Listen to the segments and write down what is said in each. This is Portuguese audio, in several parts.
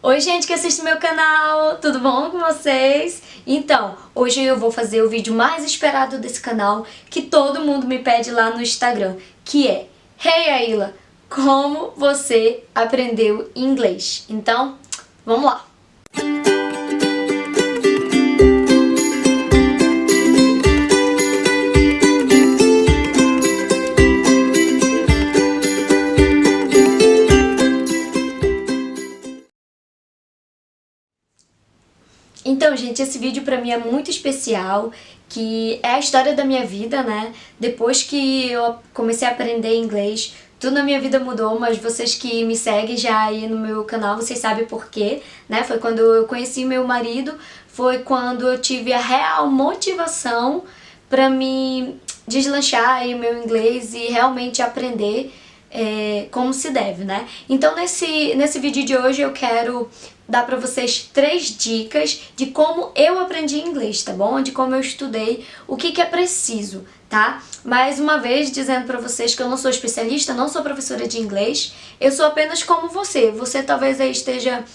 Oi gente que assiste meu canal, tudo bom com vocês? Então, hoje eu vou fazer o vídeo mais esperado desse canal, que todo mundo me pede lá no Instagram, que é Hey Aila, como você aprendeu inglês? Então, vamos lá! Então, gente, esse vídeo pra mim é muito especial, que é a história da minha vida, né? Depois que eu comecei a aprender inglês, tudo na minha vida mudou, mas vocês que me seguem já aí no meu canal, vocês sabem por quê, né? Foi quando eu conheci meu marido, foi quando eu tive a real motivação pra me deslanchar aí o meu inglês e realmente aprender como se deve, né? Então nesse vídeo de hoje eu quero dar pra vocês 3 dicas de como eu aprendi inglês, tá bom? De como eu estudei, o que é preciso, tá? Mais uma vez dizendo pra vocês que eu não sou especialista, não sou professora de inglês, eu sou apenas como você. Você talvez aí esteja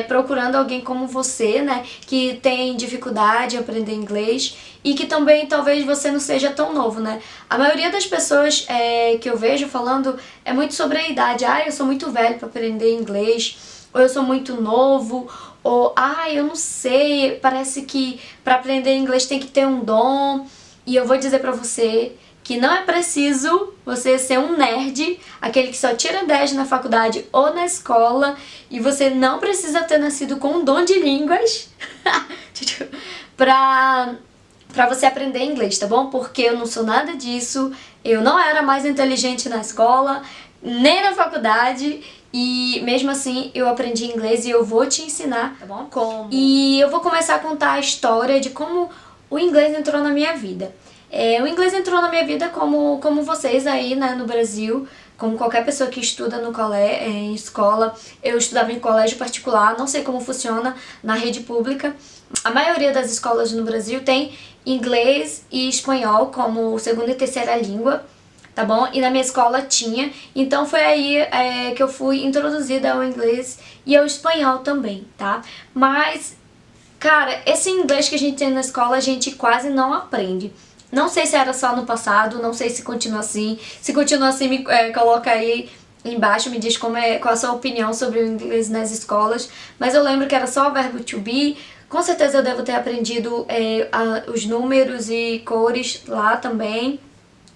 procurando alguém como você, né, que tem dificuldade em aprender inglês e que também talvez você não seja tão novo, né. A maioria das pessoas que eu vejo falando é muito sobre a idade. Ah, eu sou muito velho para aprender inglês, ou eu sou muito novo, ou eu não sei, parece que para aprender inglês tem que ter um dom. E eu vou dizer pra você que não é preciso você ser um nerd, aquele que só tira 10 na faculdade ou na escola, e você não precisa ter nascido com um dom de línguas pra você aprender inglês, tá bom? Porque eu não sou nada disso, eu não era mais inteligente na escola, nem na faculdade, e mesmo assim eu aprendi inglês e eu vou te ensinar, tá bom? Como? E eu vou começar a contar a história de como o inglês entrou na minha vida. O inglês entrou na minha vida como vocês aí, né, no Brasil, como qualquer pessoa que estuda no em escola. Eu estudava em colégio particular, não sei como funciona na rede pública. A maioria das escolas no Brasil tem inglês e espanhol como segunda e terceira língua, tá bom? E na minha escola tinha, então foi aí que eu fui introduzida ao inglês e ao espanhol também, tá? Mas, cara, esse inglês que a gente tem na escola a gente quase não aprende. Não sei se era só no passado, não sei se continua assim. Se continua assim, me coloca aí embaixo, me diz qual a sua opinião sobre o inglês nas escolas. Mas eu lembro que era só o verbo to be. Com certeza eu devo ter aprendido os números e cores lá também,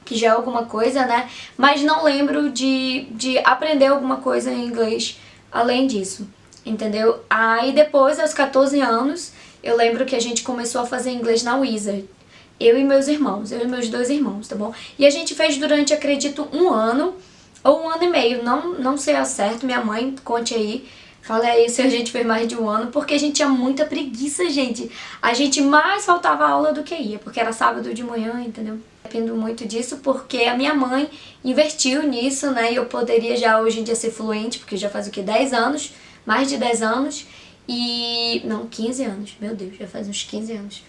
que já é alguma coisa, né? Mas não lembro de aprender alguma coisa em inglês além disso, entendeu? Aí depois, aos 14 anos, eu lembro que a gente começou a fazer inglês na Wizard. Eu e meus 2 irmãos, tá bom? E a gente fez durante, acredito, 1 ano ou 1 ano e meio, não sei ao certo, minha mãe, conte aí, fala aí se a gente fez mais de 1 ano, porque a gente tinha muita preguiça, gente. A gente mais faltava aula do que ia, porque era sábado de manhã, entendeu? Dependo muito disso, porque a minha mãe investiu nisso, né? E eu poderia já hoje em dia ser fluente, porque já faz o quê? 10 anos, mais de 10 anos. E... não, 15 anos, meu Deus, já faz uns 15 anos.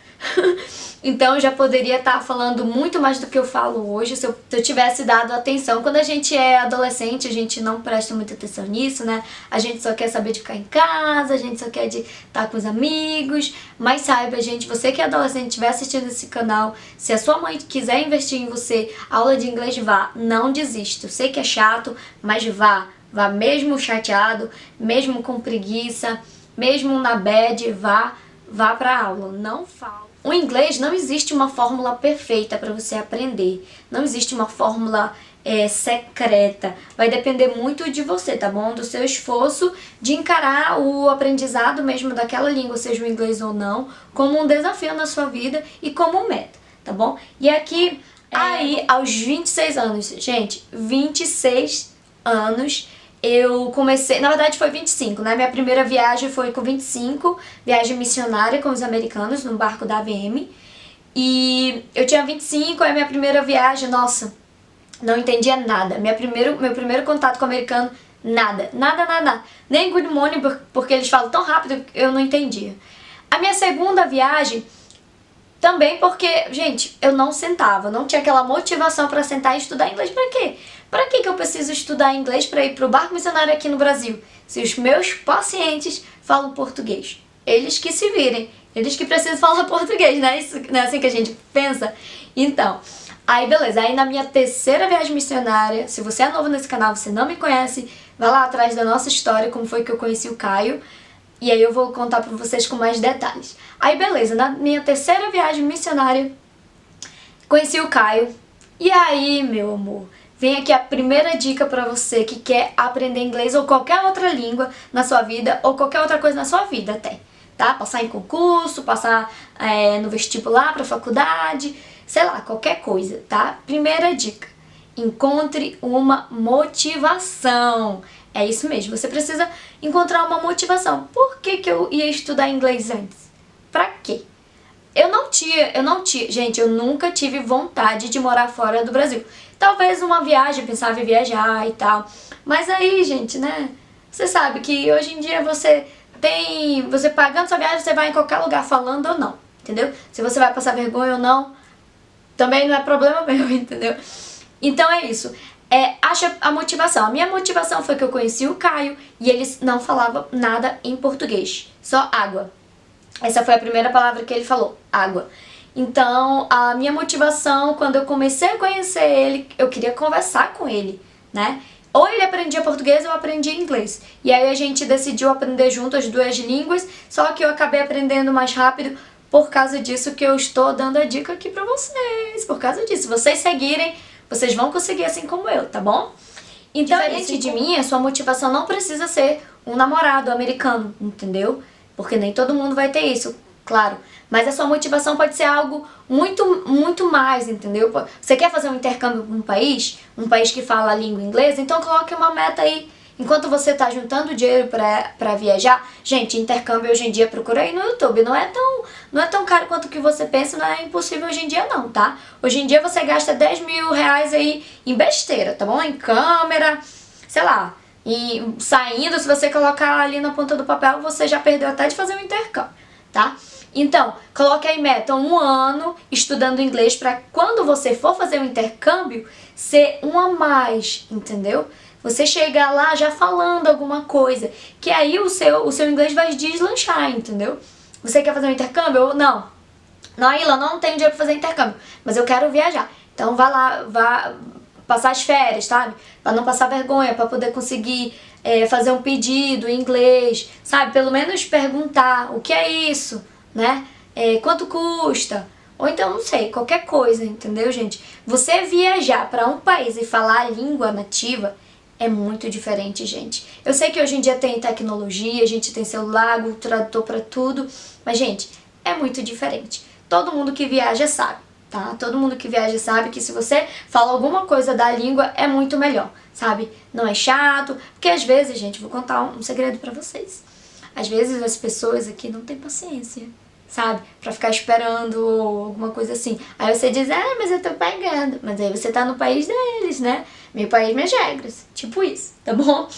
Então eu já poderia estar falando muito mais do que eu falo hoje se eu tivesse dado atenção. Quando a gente é adolescente, a gente não presta muita atenção nisso, né? A gente só quer saber de ficar em casa, a gente só quer de estar com os amigos. Mas saiba, gente, você que é adolescente, estiver assistindo esse canal, se a sua mãe quiser investir em você, aula de inglês, vá, não desista. Eu sei que é chato, mas vá mesmo chateado, mesmo com preguiça, mesmo na bad, vá pra aula, não falta. O inglês não existe uma fórmula perfeita para você aprender, não existe uma fórmula secreta, vai depender muito de você, tá bom? Do seu esforço de encarar o aprendizado mesmo daquela língua, seja o inglês ou não, como um desafio na sua vida e como meta, tá bom? E aqui, aí, aos 26 anos, gente, 26 anos, eu comecei, na verdade foi 25, né? Minha primeira viagem foi com 25, viagem missionária com os americanos, no barco da AVM. E eu tinha 25, aí minha primeira viagem, nossa, não entendia nada. Meu primeiro contato com o americano, nada. Nem good morning, porque eles falam tão rápido que eu não entendia. A minha segunda viagem, Também porque, gente, eu não sentava, não tinha aquela motivação pra sentar e estudar inglês. Pra quê? Pra que eu preciso estudar inglês pra ir pro barco missionário aqui no Brasil? Se os meus pacientes falam português. Eles que se virem, eles que precisam falar português, né? Isso, não é assim que a gente pensa? Então, aí beleza, aí na minha terceira viagem missionária, se você é novo nesse canal, você não me conhece, vai lá atrás da nossa história, como foi que eu conheci o Caio. E aí eu vou contar pra vocês com mais detalhes. Aí beleza, na minha terceira viagem missionária, conheci o Caio. E aí, meu amor, vem aqui a primeira dica pra você que quer aprender inglês ou qualquer outra língua na sua vida, ou qualquer outra coisa na sua vida até, tá? Passar em concurso, passar no vestibular pra faculdade, sei lá, qualquer coisa, tá? Primeira dica, encontre uma motivação. É isso mesmo, você precisa encontrar uma motivação. Por que eu ia estudar inglês antes? Pra quê? Eu não tinha, gente, eu nunca tive vontade de morar fora do Brasil. Talvez uma viagem, pensava em viajar e tal. Mas aí, gente, né, você sabe que hoje em dia você pagando sua viagem, você vai em qualquer lugar falando ou não, entendeu? Se você vai passar vergonha ou não, também não é problema meu, entendeu? Então é isso. Acha a motivação. A minha motivação foi que eu conheci o Caio e eles não falavam nada em português, só água. Essa foi a primeira palavra que ele falou, água. Então, a minha motivação, quando eu comecei a conhecer ele, eu queria conversar com ele, né? Ou ele aprendia português ou eu aprendia inglês. E aí a gente decidiu aprender junto as duas línguas, só que eu acabei aprendendo mais rápido por causa disso que eu estou dando a dica aqui pra vocês. Por causa disso, se vocês seguirem, vocês vão conseguir assim como eu, tá bom? Então, diferente de mim, a sua motivação não precisa ser um namorado americano, entendeu? Porque nem todo mundo vai ter isso, claro. Mas a sua motivação pode ser algo muito mais, entendeu? Você quer fazer um intercâmbio com um país que fala a língua inglesa? Então coloque uma meta aí. Enquanto você tá juntando dinheiro pra viajar, gente, intercâmbio hoje em dia, procura aí no YouTube. Não é tão caro quanto o que você pensa, não é impossível hoje em dia não, tá? Hoje em dia você gasta 10 mil reais aí em besteira, tá bom? Em câmera, sei lá. E saindo, se você colocar ali na ponta do papel, você já perdeu até de fazer um intercâmbio, tá? Então, coloque aí meta 1 ano estudando inglês pra quando você for fazer um intercâmbio, ser um a mais, entendeu? Você chegar lá já falando alguma coisa, que aí o seu inglês vai deslanchar, entendeu? Você quer fazer um intercâmbio? Não. Naila, não tenho dinheiro pra fazer intercâmbio, mas eu quero viajar. Então vai lá, vá passar as férias, sabe? Pra não passar vergonha, pra poder conseguir fazer um pedido em inglês, sabe? Pelo menos perguntar o que é isso, né? Quanto custa? Ou então, não sei, qualquer coisa, entendeu, gente? Você viajar pra um país e falar a língua nativa é muito diferente, gente. Eu sei que hoje em dia tem tecnologia, a gente tem celular, Google Tradutor pra tudo, mas, gente, é muito diferente. Todo mundo que viaja sabe, tá? Todo mundo que viaja sabe que se você fala alguma coisa da língua, é muito melhor, sabe? Não é chato, porque às vezes, gente, vou contar um segredo pra vocês. Às vezes as pessoas aqui não têm paciência, sabe? Pra ficar esperando alguma coisa assim. Aí você diz, mas eu tô pagando. Mas aí você tá no país deles, né? Meu país, minhas regras. Tipo isso, tá bom?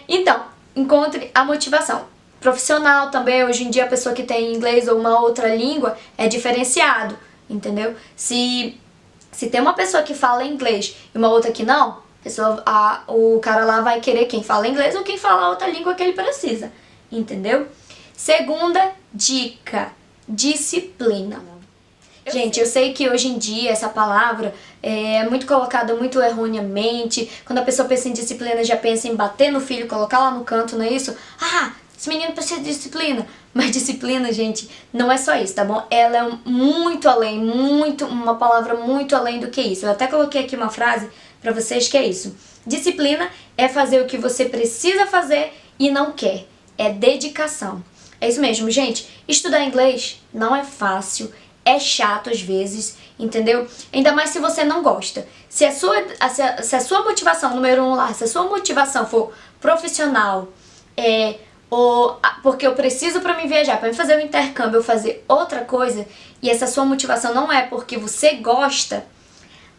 Então, encontre a motivação. Profissional também, hoje em dia a pessoa que tem inglês ou uma outra língua é diferenciado, entendeu? Se tem uma pessoa que fala inglês e uma outra que não, o cara lá vai querer quem fala inglês ou quem fala a outra língua que ele precisa, entendeu? Segunda dica, disciplina. Gente, eu sei que hoje em dia essa palavra é muito colocada muito erroneamente. Quando a pessoa pensa em disciplina, já pensa em bater no filho, colocar lá no canto, não é isso? Esse menino precisa de disciplina. Mas disciplina, gente, não é só isso, tá bom? Ela é muito além, uma palavra muito além do que isso. Eu até coloquei aqui uma frase pra vocês que é isso. Disciplina é fazer o que você precisa fazer e não quer. É dedicação. É isso mesmo, gente. Estudar inglês não é fácil, é chato às vezes, entendeu? Ainda mais se você não gosta. Se a sua motivação, número 1 lá, se a sua motivação for profissional, ou porque eu preciso pra me viajar, pra me fazer um intercâmbio ou fazer outra coisa, e essa sua motivação não é porque você gosta,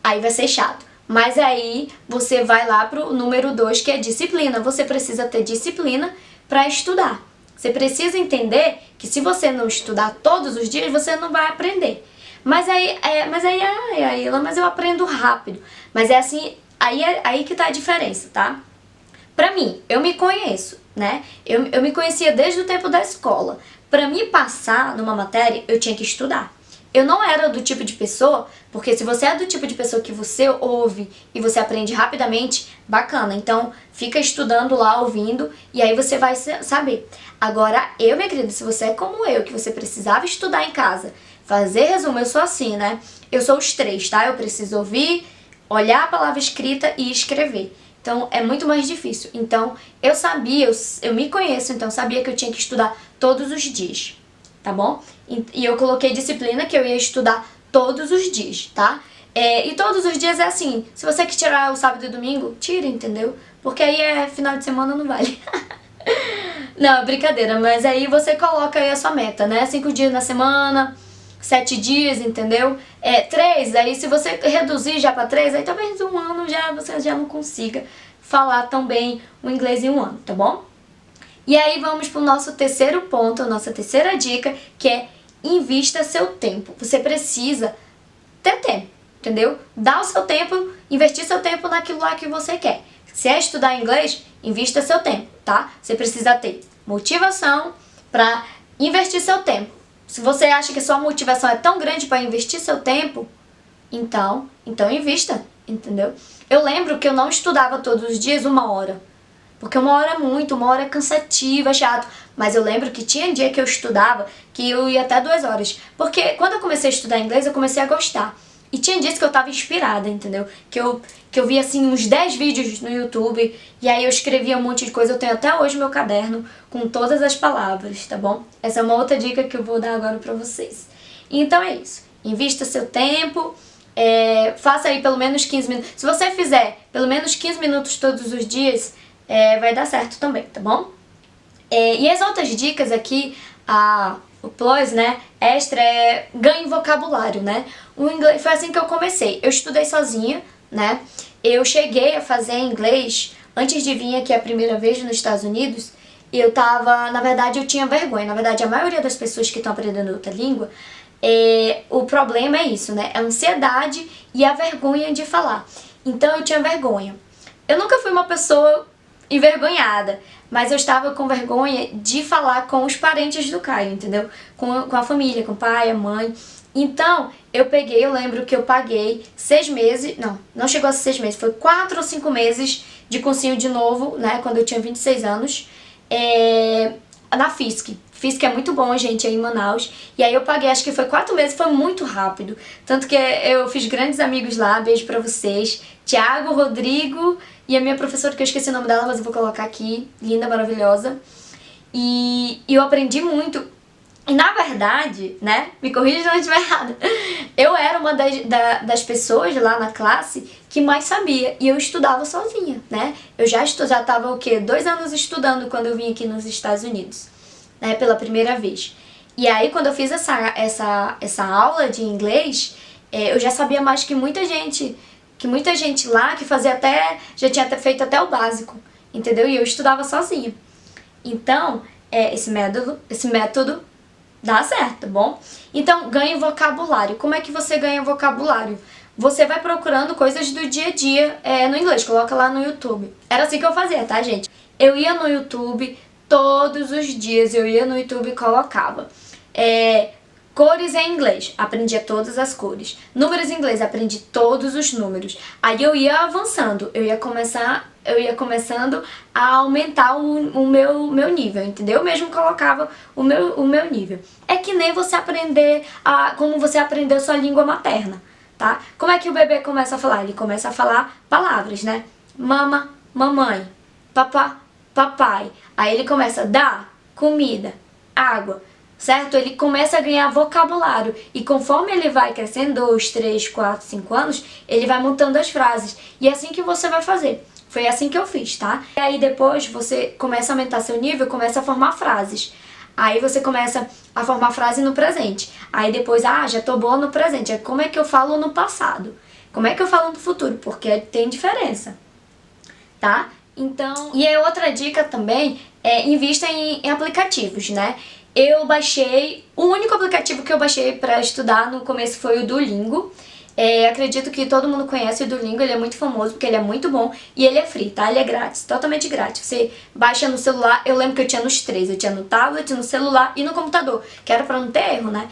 aí vai ser chato. Mas aí você vai lá pro número 2, que é disciplina. Você precisa ter disciplina pra estudar. Você precisa entender que se você não estudar todos os dias, você não vai aprender. Mas mas eu aprendo rápido. Mas é assim, aí que tá a diferença, tá? Pra mim, eu me conheço, né? Eu me conhecia desde o tempo da escola. Pra me passar numa matéria, eu tinha que estudar. Eu não era do tipo de pessoa, porque se você é do tipo de pessoa que você ouve e você aprende rapidamente, bacana. Então, fica estudando lá, ouvindo, e aí você vai saber. Agora, minha querida, se você é como eu, que você precisava estudar em casa, fazer resumo, eu sou assim, né? Eu sou os três, tá? Eu preciso ouvir, olhar a palavra escrita e escrever. Então, é muito mais difícil. Então, eu sabia, eu me conheço, então sabia que eu tinha que estudar todos os dias, tá bom? E eu coloquei disciplina que eu ia estudar todos os dias, tá? E todos os dias é assim, se você quer tirar o sábado e domingo, tira, entendeu? Porque aí final de semana não vale. Não, brincadeira, mas aí você coloca aí a sua meta, né? 5 dias na semana, 7 dias, entendeu? 3, aí se você reduzir já pra 3, aí talvez um ano você já não consiga falar tão bem o inglês em um ano, tá bom? E aí vamos pro nosso terceiro ponto, a nossa terceira dica, que é invista seu tempo. Você precisa ter tempo, entendeu? Dá o seu tempo, investir seu tempo naquilo lá que você quer. Se é estudar inglês, invista seu tempo, tá? Você precisa ter motivação pra investir seu tempo. Se você acha que sua motivação é tão grande para investir seu tempo, então invista, entendeu? Eu lembro que eu não estudava todos os dias 1 hora. Porque 1 hora é muito, 1 hora é cansativa, é chato. Mas eu lembro que tinha dia que eu estudava que eu ia até 2 horas. Porque quando eu comecei a estudar inglês, eu comecei a gostar. E tinha dias que eu tava inspirada, entendeu? Que eu via assim uns 10 vídeos no YouTube e aí eu escrevia um monte de coisa. Eu tenho até hoje meu caderno com todas as palavras, tá bom? Essa é uma outra dica que eu vou dar agora pra vocês. Então é isso. Invista seu tempo, faça aí pelo menos 15 minutos. Se você fizer pelo menos 15 minutos todos os dias, vai dar certo também, tá bom? E as outras dicas aqui, o plus, né, extra ganhe vocabulário, né? O inglês foi assim que eu comecei. Eu estudei sozinha, né? Eu cheguei a fazer inglês antes de vir aqui a primeira vez nos Estados Unidos. Na verdade, eu tinha vergonha. Na verdade, a maioria das pessoas que estão aprendendo outra língua, o problema é isso, né? É a ansiedade e a vergonha de falar. Então, eu tinha vergonha. Eu nunca fui uma pessoa envergonhada, mas eu estava com vergonha de falar com os parentes do Caio, entendeu? Com a família, com o pai, a mãe. Então, eu lembro que eu paguei 6 meses, não chegou a 6 meses, foi 4 ou 5 meses de cursinho de novo, né, quando eu tinha 26 anos, na FISC. FISC é muito bom, gente, aí em Manaus. E aí eu paguei, acho que foi 4 meses, foi muito rápido. Tanto que eu fiz grandes amigos lá, beijo pra vocês. Tiago, Rodrigo e a minha professora, que eu esqueci o nome dela, mas eu vou colocar aqui, linda, maravilhosa. E eu aprendi muito. E na verdade, né, me corrija se eu estiver errada, eu era uma das pessoas lá na classe que mais sabia, e eu estudava sozinha, né? Eu já estava o quê? 2 anos estudando quando eu vim aqui nos Estados Unidos, né, pela primeira vez. E aí quando eu fiz essa aula de inglês, eu já sabia mais que muita gente lá que já tinha até feito até o básico, entendeu? E eu estudava sozinha. Então, esse método dá certo, tá bom? Então, ganhe vocabulário. Como é que você ganha vocabulário? Você vai procurando coisas do dia a dia no inglês, coloca lá no YouTube. Era assim que eu fazia, tá, gente? Eu ia no YouTube todos os dias, eu ia no YouTube e colocava cores em inglês, aprendia todas as cores. Números em inglês, aprendi todos os números. Aí eu ia avançando, eu ia começando a aumentar o meu nível, entendeu? Eu mesmo colocava o meu nível. É que nem você aprender como você aprendeu sua língua materna, tá? Como é que o bebê começa a falar? Ele começa a falar palavras, né? Mama, mamãe, papá, papai. Aí ele começa a dar comida, água, certo? Ele começa a ganhar vocabulário e conforme ele vai crescendo, 2, 3, 4, 5 anos, ele vai montando as frases. E é assim que você vai fazer. Foi assim que eu fiz, tá? E aí depois você começa a aumentar seu nível, começa a formar frases. Aí você começa a formar frase no presente. Aí depois, já tô boa no presente. Como é que eu falo no passado? Como é que eu falo no futuro? Porque tem diferença, tá? Então, e a outra dica também invista em aplicativos, né? O único aplicativo que eu baixei pra estudar no começo foi o Duolingo. Acredito que todo mundo conhece o Duolingo, ele é muito famoso porque ele é muito bom e ele é free, tá? Ele é grátis, totalmente grátis. Você baixa no celular, eu lembro que eu tinha nos três, eu tinha no tablet, no celular e no computador, que era pra não ter erro, né?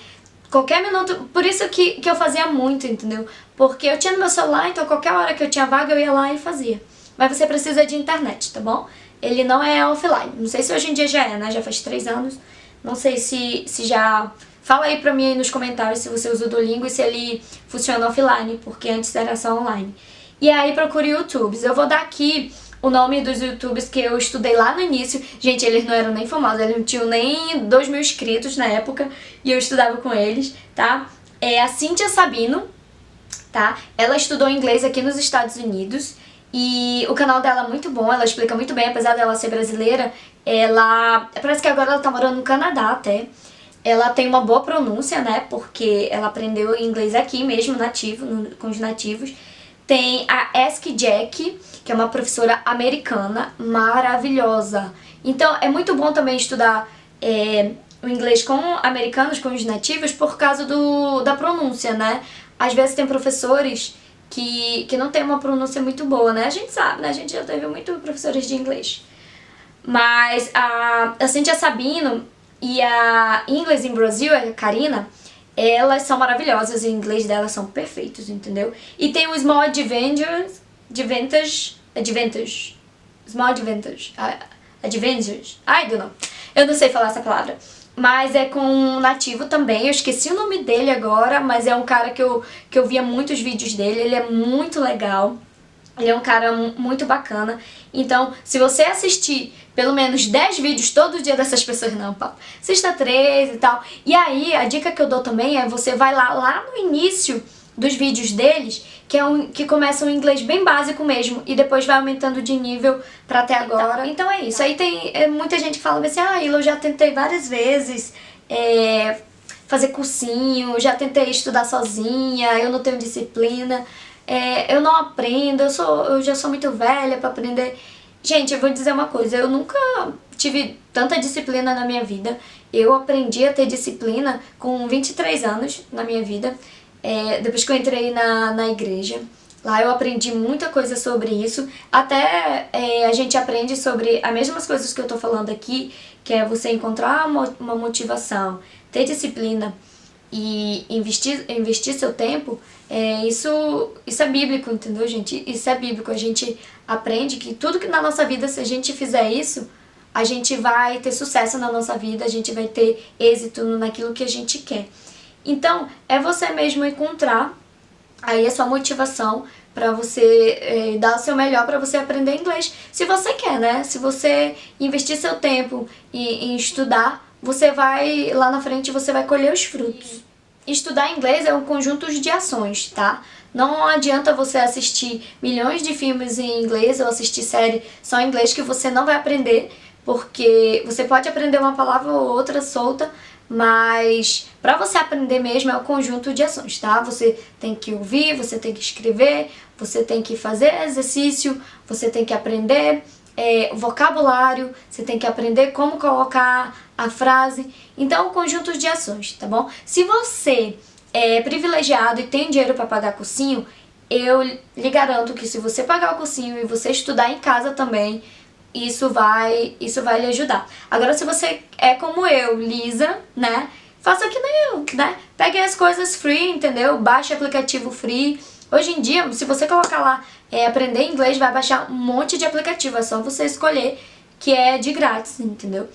Qualquer minuto, por isso que eu fazia muito, entendeu? Porque eu tinha no meu celular, então qualquer hora que eu tinha vaga eu ia lá e fazia. Mas você precisa de internet, tá bom? Ele não é offline, não sei se hoje em dia já é, né? Já faz 3 anos, não sei se já... Fala aí pra mim aí nos comentários se você usa o Duolingo e se ele funciona offline, porque antes era só online. E aí procure YouTubes. Eu vou dar aqui o nome dos YouTubes que eu estudei lá no início. Gente, eles não eram nem famosos, eles não tinham nem 2.000 inscritos na época e eu estudava com eles, tá? É a Cynthia Sabino, tá? Ela estudou inglês aqui nos Estados Unidos e o canal dela é muito bom, ela explica muito bem, apesar dela ser brasileira, parece que agora ela tá morando no Canadá até. Ela tem uma boa pronúncia, né, porque ela aprendeu inglês aqui mesmo, nativo, com os nativos. Tem a Ask Jack, que é uma professora americana maravilhosa. Então é muito bom também estudar o inglês com americanos, com os nativos, por causa da pronúncia, né. Às vezes tem professores que não tem uma pronúncia muito boa, né, a gente sabe, né, a gente já teve muito professores de inglês. Mas a Cynthia Sabino e a English in Brazil, a Karina, elas são maravilhosas e o inglês delas são perfeitos, entendeu? E tem o Small Adventures, Small Adventures, I don't know, eu não sei falar essa palavra. Mas é com um nativo também, eu esqueci o nome dele agora, mas é um cara que eu via muitos vídeos dele, ele é muito legal. Ele é um cara muito bacana. Então, se você assistir pelo menos 10 vídeos todo dia dessas pessoas, não, papo, assista 3 e tal. E aí, a dica que eu dou também é você vai lá no início dos vídeos deles, que começa um inglês bem básico mesmo, e depois vai aumentando de nível pra até agora. Então é isso. Aí tem muita gente que fala assim, eu já tentei várias vezes fazer cursinho, já tentei estudar sozinha, eu não tenho disciplina. Eu não aprendo, eu já sou muito velha pra aprender. Gente, eu vou dizer uma coisa, eu nunca tive tanta disciplina na minha vida. Eu aprendi a ter disciplina com 23 anos na minha vida, depois que eu entrei na igreja. Lá eu aprendi muita coisa sobre isso, até a gente aprende sobre as mesmas coisas que eu tô falando aqui, que é você encontrar uma motivação, ter disciplina e investir seu tempo. Isso é bíblico, entendeu, gente? Isso é bíblico. A gente aprende que tudo que na nossa vida, se a gente fizer isso, a gente vai ter sucesso na nossa vida, a gente vai ter êxito naquilo que a gente quer. Então, é você mesmo encontrar aí a sua motivação pra você dar o seu melhor pra você aprender inglês. Se você quer, né? Se você investir seu tempo em estudar, você vai, lá na frente, você vai colher os frutos. Estudar inglês é um conjunto de ações, tá? Não adianta você assistir milhões de filmes em inglês ou assistir série só em inglês que você não vai aprender, porque você pode aprender uma palavra ou outra solta, mas pra você aprender mesmo é um conjunto de ações, tá? Você tem que ouvir, você tem que escrever, você tem que fazer exercício, você tem que aprender vocabulário, você tem que aprender como colocar a frase. Então, um conjunto de ações, tá bom? Se você é privilegiado e tem dinheiro para pagar cursinho, eu lhe garanto que se você pagar o cursinho e você estudar em casa também, isso vai lhe ajudar. Agora, se você é como eu, Lisa, né? Faça que nem eu, né? Pegue as coisas free, entendeu? Baixe aplicativo free. Hoje em dia, se você colocar lá aprender inglês, vai baixar um monte de aplicativo. É só você escolher que é de grátis, entendeu?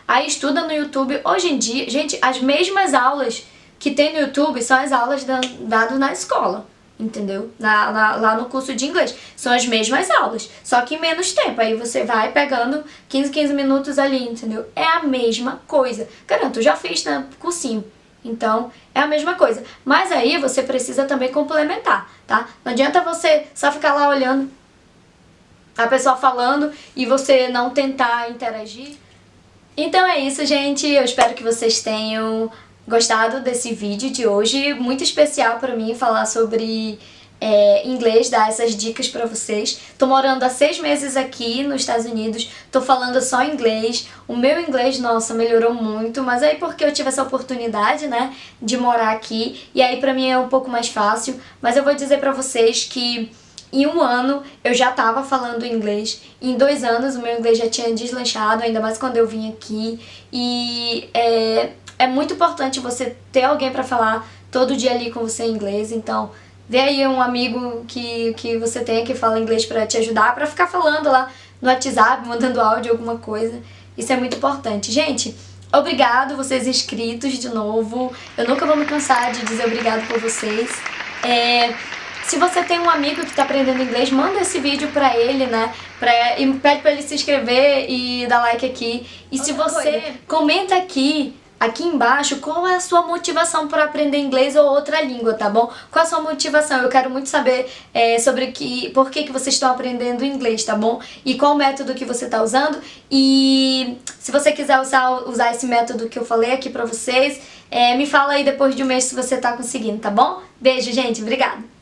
Aí estuda no YouTube. Hoje em dia, gente, as mesmas aulas que tem no YouTube são as aulas dadas na escola, entendeu? Lá no curso de inglês. São as mesmas aulas, só que em menos tempo. Aí você vai pegando 15 minutos ali, entendeu? É a mesma coisa. Garanto, eu já fiz, né, cursinho. Então, é a mesma coisa. Mas aí você precisa também complementar, tá? Não adianta você só ficar lá olhando a pessoa falando e você não tentar interagir. Então é isso, gente. Eu espero que vocês tenham gostado desse vídeo de hoje. Muito especial pra mim falar sobre inglês, dar essas dicas pra vocês. Tô morando há 6 meses aqui nos Estados Unidos, tô falando só inglês. O meu inglês, nossa, melhorou muito, mas aí porque eu tive essa oportunidade, né, de morar aqui, e aí pra mim é um pouco mais fácil. Mas eu vou dizer pra vocês que em 1 ano eu já tava falando inglês, em 2 anos o meu inglês já tinha deslanchado, ainda mais quando eu vim aqui. E é muito importante você ter alguém pra falar todo dia ali com você em inglês, então vê aí um amigo que você tenha que fala inglês pra te ajudar, pra ficar falando lá no WhatsApp, mandando áudio, alguma coisa. Isso é muito importante. Gente, obrigado vocês inscritos de novo. Eu nunca vou me cansar de dizer obrigado por vocês. Se você tem um amigo que tá aprendendo inglês, manda esse vídeo pra ele, né? E pede pra ele se inscrever e dar like aqui. E se você comenta aqui embaixo qual é a sua motivação para aprender inglês ou outra língua, tá bom? Qual é a sua motivação? Eu quero muito saber sobre por que vocês estão aprendendo inglês, tá bom? E qual método que você tá usando. E se você quiser usar esse método que eu falei aqui pra vocês, me fala aí depois de 1 mês se você tá conseguindo, tá bom? Beijo, gente. Obrigada!